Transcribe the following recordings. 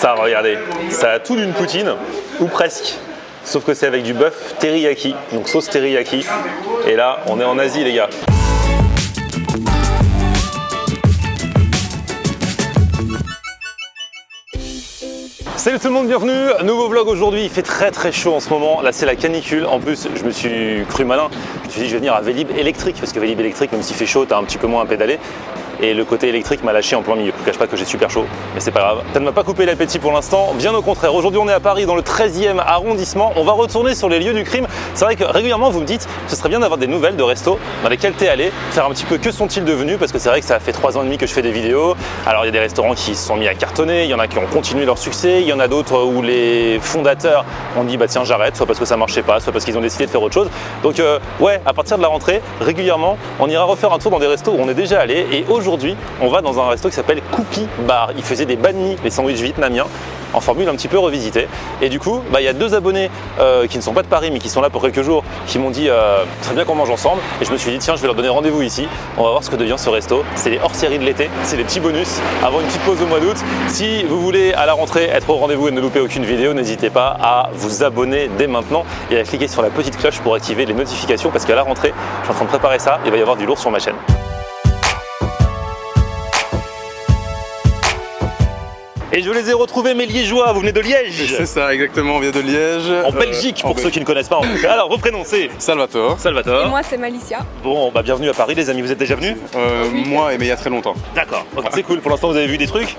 Ça, regardez, ça a tout d'une poutine, ou presque. Sauf que c'est avec du bœuf teriyaki, donc sauce teriyaki. Et là, on est en Asie, les gars. Salut tout le monde, bienvenue, nouveau vlog aujourd'hui. Il fait très chaud en ce moment, là c'est la canicule. En plus je me suis cru malin, je me suis dit je vais venir à Vélib électrique, parce que Vélib électrique, même s'il fait chaud, t'as un petit peu moins à pédaler. Et le côté électrique m'a lâché en plein milieu. Je ne cache pas que j'ai super chaud, mais c'est pas grave. Ça ne m'a pas coupé l'appétit pour l'instant, bien au contraire. Aujourd'hui on est à Paris dans le 13e arrondissement. On va retourner sur les lieux du crime. C'est vrai que régulièrement vous me dites ce serait bien d'avoir des nouvelles de restos dans lesquels tu es allé, faire un petit peu que sont-ils devenus, parce que c'est vrai que ça fait 3 ans et demi que je fais des vidéos. Alors il y a des restaurants qui se sont mis à cartonner, il y en a qui ont continué leur succès, il y en a d'autres où les fondateurs ont dit bah tiens j'arrête, soit parce que ça marchait pas, soit parce qu'ils ont décidé de faire autre chose. Donc ouais, à partir de la rentrée, régulièrement on ira refaire un tour dans des restos où on est déjà allé. Et aujourd'hui on va dans un resto qui s'appelle Kupi Bar. Il faisait des banh mi, les sandwichs vietnamiens, en formule un petit peu revisitée. Et du coup, il y a 2 abonnés qui ne sont pas de Paris mais qui sont là pour quelques jours, qui m'ont dit très bien qu'on mange ensemble. Et je me suis dit tiens, je vais leur donner rendez-vous ici. On va voir ce que devient ce resto. C'est les hors-séries de l'été, c'est des petits bonus avant une petite pause au mois d'août. Si vous voulez à la rentrée être au rendez-vous et ne louper aucune vidéo, n'hésitez pas à vous abonner dès maintenant et à cliquer sur la petite cloche pour activer les notifications, parce qu'à la rentrée, je suis en train de préparer ça, il va y avoir du lourd sur ma chaîne. Et je les ai retrouvés, mes Liégeois, vous venez de Liège. C'est ça, exactement, on vient de Liège. En Belgique, pour ceux qui ne connaissent pas. Alors, vos prénoms, c'est Salvatore. Salvatore. Et moi, c'est Malicia. Bon, bah bienvenue à Paris, les amis, vous êtes déjà venus? Moi, mais il y a très longtemps. D'accord, okay. C'est cool, pour l'instant, vous avez vu des trucs?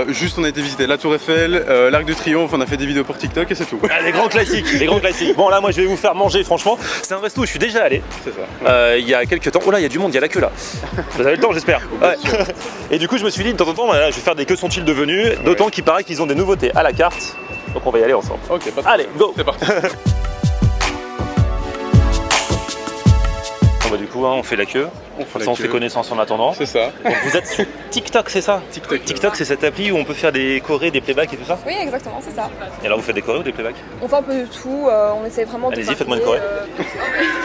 Juste, on a été visiter la Tour Eiffel, l'Arc de Triomphe, on a fait des vidéos pour TikTok et c'est tout. Ah, les grands classiques, les grands classiques. Bon, là, moi, je vais vous faire manger, franchement. C'est un resto où je suis déjà allé. C'est ça. Il y a quelques temps. Oh là, il y a du monde, il y a la queue là. Vous avez le temps, j'espère. Ouais. Et du coup, je me suis dit, de temps en temps, voilà, je vais faire des que sont-ils devenus, d'autant qu'il paraît qu'ils ont des nouveautés à la carte. Donc, on va y aller ensemble. Ok, pas de... Allez, go. C'est parti. Bon, bah, du coup, hein, on fait la queue. On fait connaissance en attendant. C'est ça. Donc, vous êtes sur TikTok, c'est ça? TikTok, c'est cette appli où on peut faire des chorés, des playbacks et tout ça? Oui, exactement, c'est ça. Et alors, vous faites des chorés ou des playbacks? On fait un peu de tout, on essaie vraiment de... Allez-y, faites-moi une choré.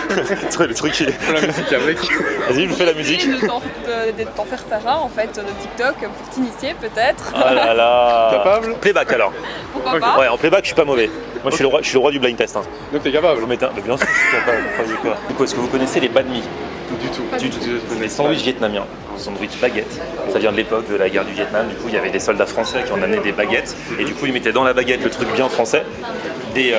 Le truc, il est... Pour la musique avec. Vas-y, je vous fais la musique. De t'en faire un, en fait, de TikTok, pour t'initier, peut-être. Oh là là. Capable? Playback, alors. Pourquoi pas? Ouais, en playback, je suis pas mauvais. Moi, je suis le roi du blind test. Hein. Donc t'es capable? Vous mettez un... Mais bien sûr, je suis capable. Croyez quoi. Du coup, est-ce que vous connaissez les banh mi? Du tout. Pas du tout. Les sandwichs vietnamiens, sandwich baguette. Ça vient de l'époque de la guerre du Vietnam. Du coup, il y avait des soldats français qui en amenaient des baguettes. Et du coup, ils mettaient dans la baguette le truc bien français, des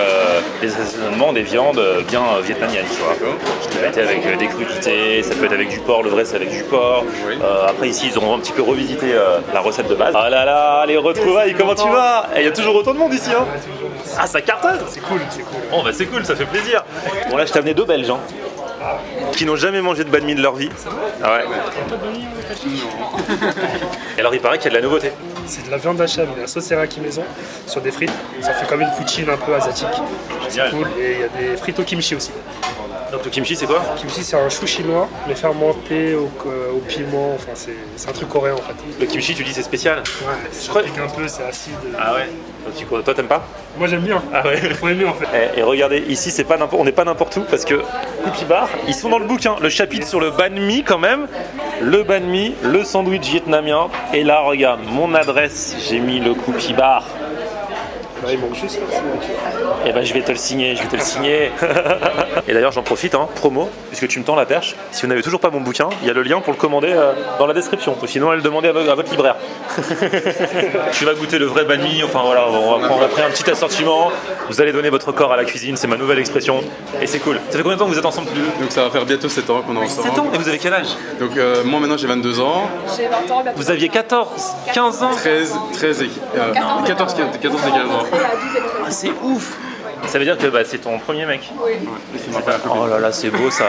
assaisonnements, des viandes bien vietnamiennes, tu vois. Qui te mettaient avec des crudités, ça peut être avec du porc, le vrai c'est avec du porc. Oui. Après ici, ils ont un petit peu revisité la recette de base. Ah là là, les retrouvailles, comment tu vas? Il y a toujours autant de monde ici, hein? Ah, ça cartonne! C'est cool, c'est cool. Bon bah c'est cool, ça fait plaisir. Bon là, je t'ai amené 2 Belges, hein, qui n'ont jamais mangé de banh mi de leur vie. Ah ouais. Et alors il paraît qu'il y a de la nouveauté. C'est de la viande hachée avec de la sauce teriyaki maison sur des frites. Ça fait comme une poutine un peu asiatique. Génial. C'est cool. Et il y a des frites au kimchi aussi. Donc le kimchi c'est quoi? Le kimchi, c'est un chou chinois, mais fermenté au piment. Enfin, c'est un truc coréen en fait. Le kimchi tu dis c'est spécial? Ouais, Je crois- ça pique un peu, c'est acide. Ah ouais. Donc, toi t'aimes pas? Moi j'aime bien. Ah ouais. Il faut aimer en fait. Et regardez, ici c'est pas on n'est pas n'importe où, parce que Kupi Bar, ils sont dans le bouquin. Le chapitre sur le banh mi quand même. Le banh mi, le sandwich vietnamien. Et là regarde, mon adresse, j'ai mis le Kupi Bar. Là, il manque juste la signature. Et ben je vais te le signer, Et d'ailleurs j'en profite, hein, promo, puisque tu me tends la perche. Si vous n'avez toujours pas mon bouquin, il y a le lien pour le commander dans la description. Ou sinon allez le demander à votre libraire. Tu vas goûter le vrai banh mi, enfin voilà, on va prendre un petit assortiment. Vous allez donner votre corps à la cuisine, c'est ma nouvelle expression. Et c'est cool. Ça fait combien de temps que vous êtes ensemble tous les deux? Donc ça va faire bientôt 7 ans qu'on est ensemble. 7 ans. Et vous avez quel âge? Donc moi maintenant j'ai 22 ans. J'ai 20 ans, bientôt. Vous aviez 14, 15 ans? 13 et 14 et 15 ans. Ah, c'est ouf. Ça veut dire que c'est ton premier mec. Oui. Oh là là, c'est beau ça.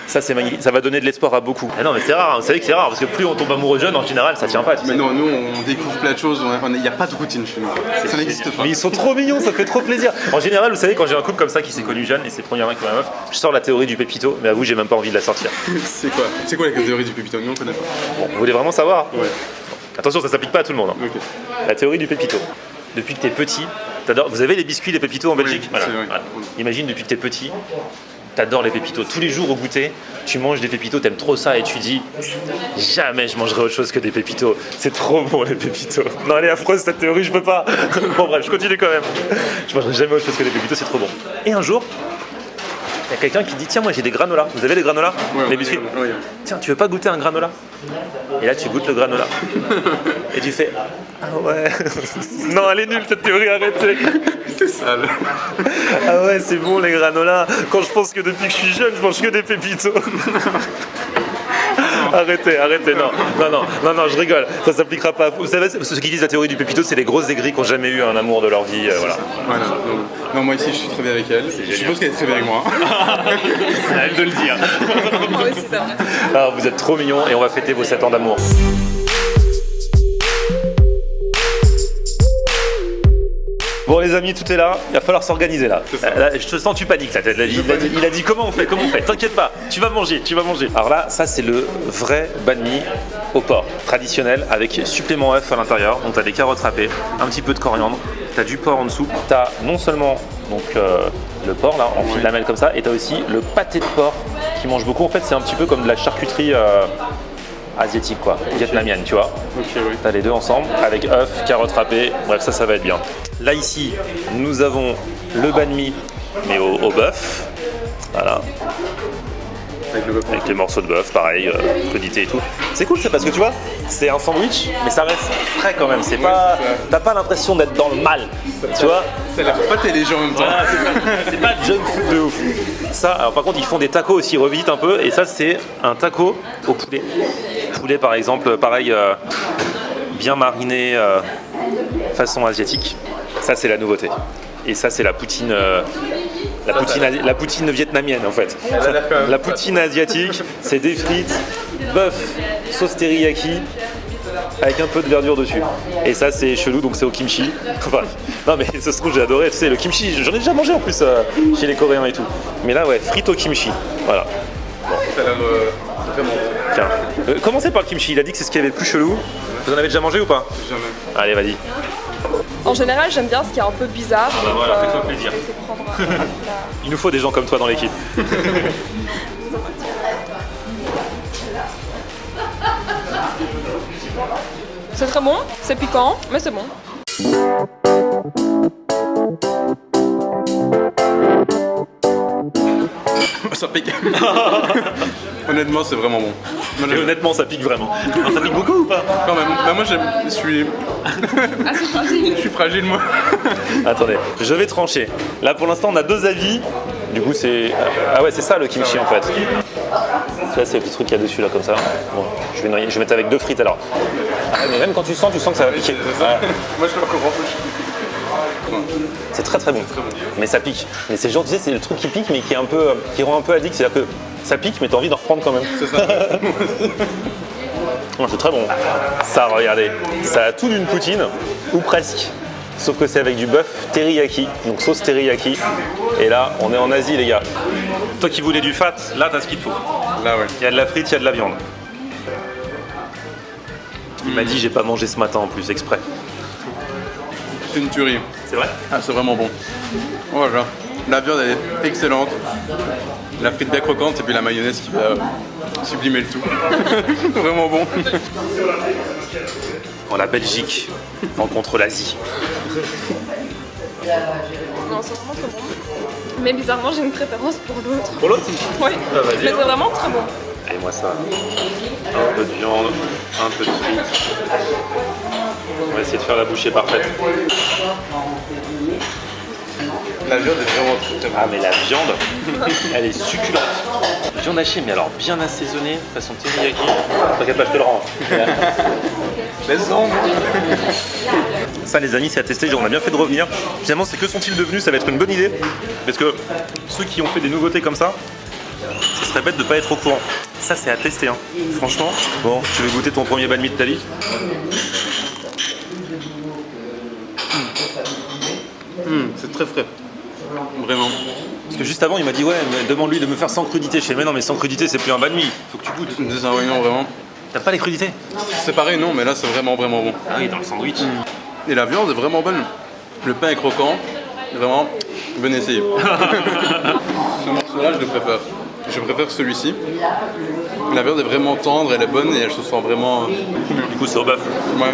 Ça c'est magnifique, ça va donner de l'espoir à beaucoup. Ah non mais c'est rare, hein. Vous savez que c'est rare, parce que plus on tombe amoureux jeune, en général ça tient pas. Tu sais. Mais non, nous on découvre plein de choses, il n'y a pas de routine chez nous. Ça n'existe pas. Mais ils sont trop mignons, ça fait trop plaisir. En général, vous savez, quand j'ai un couple comme ça qui s'est connu jeune et c'est le premier mec ou la meuf, je sors la théorie du pépito, mais à vous j'ai même pas envie de la sortir. C'est quoi la théorie du pépito? Nous on connaît pas. Bon, vous voulez vraiment savoir? Ouais. Attention, ça s'applique pas à tout le monde. Hein. Ok. La théorie du pépito. Depuis que t'es petit, t'adores. Vous avez les biscuits, les pépitos en Belgique. Oui, voilà. c'est vrai. Voilà. Imagine depuis que t'es petit, t'adores les pépitos. Tous les jours au goûter, tu manges des pépitos, t'aimes trop ça et tu dis jamais je mangerai autre chose que des pépitos. C'est trop bon les pépitos. Non, elle est affreuse cette théorie, je peux pas. Bon bref, je continue quand même. Je mangerai jamais autre chose que des pépitos, c'est trop bon. Et un jour, il y a quelqu'un qui dit tiens, moi j'ai des granolas. Vous avez des granolas? Les biscuits? Tiens, tu veux pas goûter un granola? Et là tu goûtes le granola. Et tu fais ah ouais. Non, elle est nulle cette théorie, arrêtez. C'est sale. Ah ouais, c'est bon les granolas. Quand je pense que depuis que je suis jeune, je mange que des pépitos. Arrêtez, non, je rigole. Ça s'appliquera pas. Vous savez, ceux qui disent la théorie du pépito, c'est les grosses aigris qui n'ont jamais eu un amour de leur vie. Voilà. Voilà. Non, moi ici, je suis très bien avec elle. Je suppose qu'elle est très bien avec moi. C'est à elle de le dire. Moi aussi, c'est vrai. Alors, vous êtes trop mignons et on va fêter vos 7 ans d'amour. Bon les amis, tout est là, il va falloir s'organiser là. Là, je te sens, tu paniques là. Il a dit comment on fait, t'inquiète pas, tu vas manger. Alors là, ça c'est le vrai banh mi au porc, traditionnel, avec supplément œuf à l'intérieur. Donc t'as des carottes râpées, un petit peu de coriandre, t'as du porc en dessous, t'as non seulement donc, le porc là, en fil de lamelle comme ça, et t'as aussi le pâté de porc qui mange beaucoup. En fait c'est un petit peu comme de la charcuterie asiatique quoi, vietnamienne tu vois. Ok, oui. T'as les deux ensemble avec œufs, carottes râpées, bref ça va être bien. Là ici, nous avons le banh mi mais au bœuf, voilà. Avec le bœuf. Avec les morceaux de bœuf, pareil, crudité et tout. C'est cool ça parce que tu vois, c'est un sandwich mais ça reste frais quand même, c'est pas, t'as pas l'impression d'être dans le mal, tu vois. Ça a l'air pas léger en même temps. Voilà, c'est pas junk food de ouf. Ça, alors par contre ils font des tacos aussi, revisitent un peu, et ça c'est un taco au poulet. Poulet par exemple, pareil, bien mariné façon asiatique. Ça c'est la nouveauté. Et ça c'est la poutine, la poutine vietnamienne en fait. La poutine asiatique, c'est des frites, bœuf, sauce teriyaki, avec un peu de verdure dessus. Et ça c'est chelou donc c'est au kimchi. Enfin, non mais ça se trouve j'ai adoré, tu sais le kimchi, j'en ai déjà mangé en plus chez les Coréens et tout. Mais là ouais, frites au kimchi, voilà. Ça a l'air vraiment. Tiens, commencez par le kimchi, il a dit que c'est ce qu'il y avait de plus chelou. Vous en avez déjà mangé ou pas? Jamais. Allez vas-y. En général, j'aime bien ce qui est un peu bizarre. bah voilà, fais-toi plaisir. je vais essayer de prendre, Il nous faut des gens comme toi dans l'équipe. C'est très bon, c'est piquant, mais c'est bon. Ça pique. Honnêtement, c'est vraiment bon. Moi, Et honnêtement, ça pique vraiment. Alors, ça pique beaucoup ou pas? quand même. Bah, moi, je suis. Assez fragile. Je suis fragile, moi. Attendez, je vais trancher. Là, pour l'instant, on a deux avis. Du coup, c'est... Ah ouais, c'est ça le kimchi en fait. Ça, c'est le petit truc qu'il y a dessus, là, comme ça. Bon, je vais mettre avec deux frites, alors. Ah, mais même quand tu sens que ça va piquer. Ouais. Moi, je le comprends. C'est très très bon. Mais ça pique. Mais c'est genre, tu sais, c'est le truc qui pique, mais qui est un peu, qui rend un peu addict. C'est-à-dire que ça pique, mais t'as envie d'en reprendre quand même. C'est ça. Non, c'est très bon. Ça, regardez, ça a tout d'une poutine, ou presque. Sauf que c'est avec du bœuf teriyaki, donc sauce teriyaki. Et là, on est en Asie, les gars. Toi qui voulais du fat, là, t'as ce qu'il te faut. Là, ouais. Il y a de la frite, il y a de la viande. Il m'a dit, j'ai pas mangé ce matin en plus, exprès. C'est une tuerie. C'est vrai? Ah, c'est vraiment bon. Voilà. La viande, elle est excellente. La frite bien croquante et puis la mayonnaise qui va sublimer le tout. Vraiment bon. Quand la Belgique rencontre l'Asie. Non, c'est vraiment très bon. Mais bizarrement, j'ai une préférence pour l'autre. Pour l'autre? Oui, Ah, vas-y. mais c'est vraiment très bon. Et moi ça. Un peu de viande, un peu de frites. On va essayer de faire la bouchée parfaite. La viande est vraiment très Ah mais la viande, elle est succulente. Viande hachée, mais alors bien assaisonnée, façon teriyaki. T'inquiète pas, je te le rends. Laisse-en. Ça les amis, c'est à tester, on a bien fait de revenir. Finalement c'est que sont-ils devenus, ça va être une bonne idée. Parce que ceux qui ont fait des nouveautés comme ça, ce serait bête de pas être au courant. Ça c'est à tester hein. Franchement. Bon, tu veux goûter ton premier banh mi de ta vie? C'est très frais. Vraiment. Parce que juste avant il m'a dit ouais, mais demande-lui de me faire sans crudité. Je fais mais non mais sans crudité c'est plus un banh mi, faut que tu goûtes. C'est ça, oui, non, vraiment. T'as pas les crudités? C'est pareil, non, mais là, c'est vraiment, vraiment bon. Ah oui, dans le sandwich. Et la viande est vraiment bonne. Le pain est croquant. Vraiment, venez essayer. Là, je le préfère. Je préfère celui-ci. La viande est vraiment tendre, elle est bonne et elle se sent vraiment... Du coup, c'est au bœuf. Ouais.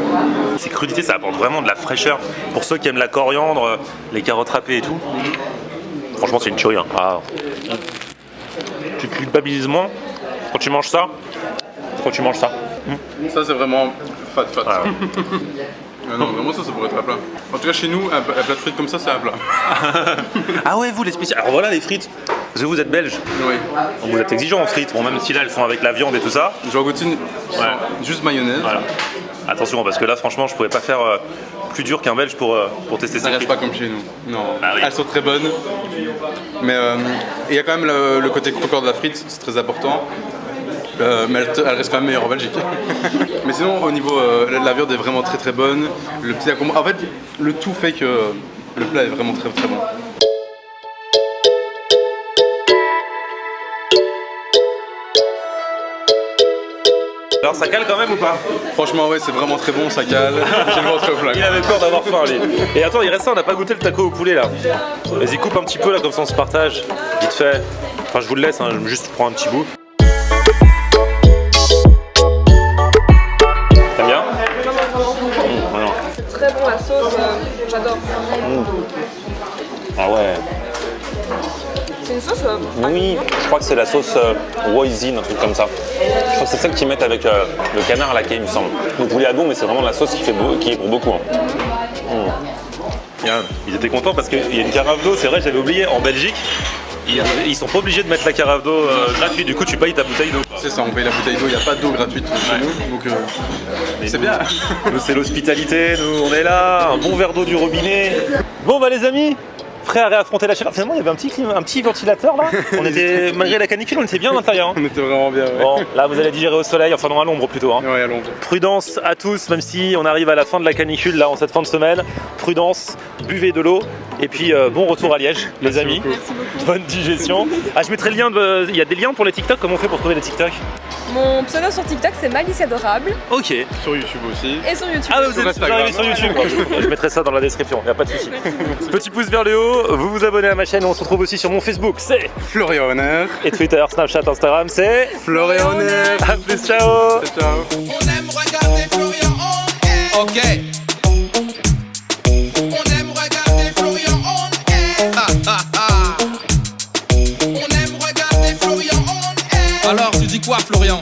Ces crudités, ça apporte vraiment de la fraîcheur. Pour ceux qui aiment la coriandre, les carottes râpées et tout. Franchement, c'est une tuerie. Hein. Ah. Tu culpabilises moins quand tu manges ça. Ça, c'est vraiment fat. Ah. Non, vraiment, ça pourrait être un plat. En tout cas, chez nous, un plat de frites comme ça, c'est un plat. Ah ouais, vous les spéciaux. Alors voilà les frites. Parce que vous êtes belge. Oui. Donc vous êtes exigeants en frites. Bon, même si là elles sont avec la viande et tout ça. J'en goûte une juste mayonnaise. Voilà. Attention, parce que là, franchement, je pouvais pas faire plus dur qu'un belge pour tester Ça ces reste frites. pas comme chez nous. Non. Ah oui. Elles sont très bonnes. Mais il y a quand même le côté croquant de la frite, c'est très important. Mais elle reste quand même meilleure en Belgique. Mais sinon, au niveau, la viande est vraiment très bonne. Le petit accompagnement, en fait, le tout fait que le plat est vraiment très bon. Alors ça cale quand même ou pas? Franchement, ouais, c'est vraiment très bon, ça cale. J'ai le ventre plein. Il avait peur d'avoir faim, lui. Et attends, il reste ça, on n'a pas goûté le taco au poulet là. Vas-y, coupe un petit peu là, comme ça on se partage. Vite fait. Enfin, je vous le laisse, hein, juste prends un petit bout. T'aimes bien? Alors. C'est très bon la sauce, j'adore. Ah ouais. C'est une sauce Oui, je crois que c'est la sauce Hoisin, un truc comme ça. Je crois que c'est celle qu'ils mettent avec le canard à la quai, il me semble. Le poulet à bon, mais c'est vraiment la sauce qui est pour beaucoup. Hein. Bien, ils étaient contents parce qu'il y a une carafe d'eau, c'est vrai, j'avais oublié, en Belgique. Ils sont pas obligés de mettre la carafe d'eau gratuite, du coup tu payes ta bouteille d'eau. C'est ça, on paye la bouteille d'eau, il n'y a pas d'eau gratuite chez nous, donc c'est bien. Nous c'est l'hospitalité, nous on est là, un bon verre d'eau du robinet. Bon bah les amis, prêts à réaffronter la chaleur. Finalement il y avait un petit ventilateur là. On était, malgré la canicule, on était bien à l'intérieur. Hein. On était vraiment bien, ouais. Bon, là vous allez digérer au soleil, enfin non à l'ombre plutôt. Hein. Ouais, à Londres. Prudence à tous, même si on arrive à la fin de la canicule là en cette fin de semaine. Prudence, buvez de l'eau et puis bon retour à Liège les amis. Merci beaucoup. Bonne digestion. Ah je mettrai le lien, il y a des liens pour les TikTok, comment on fait pour trouver les TikTok? Mon pseudo sur TikTok c'est Malice Adorable Ok. Sur YouTube aussi. et sur YouTube. Ah vous Sur êtes Instagram. arrivé sur YouTube quoi. Je mettrai ça dans la description, y a pas de souci. Petit pouce vers le haut, vous vous abonnez à ma chaîne, on se retrouve aussi sur mon Facebook, c'est Florian Honner. et Twitter, Snapchat, Instagram, c'est Florian Honner. à plus, ciao. Ciao. On aime regarder Florian on air. Ok. On aime regarder Florian on air. On aime regarder Florian on air. Alors tu dis quoi Florian?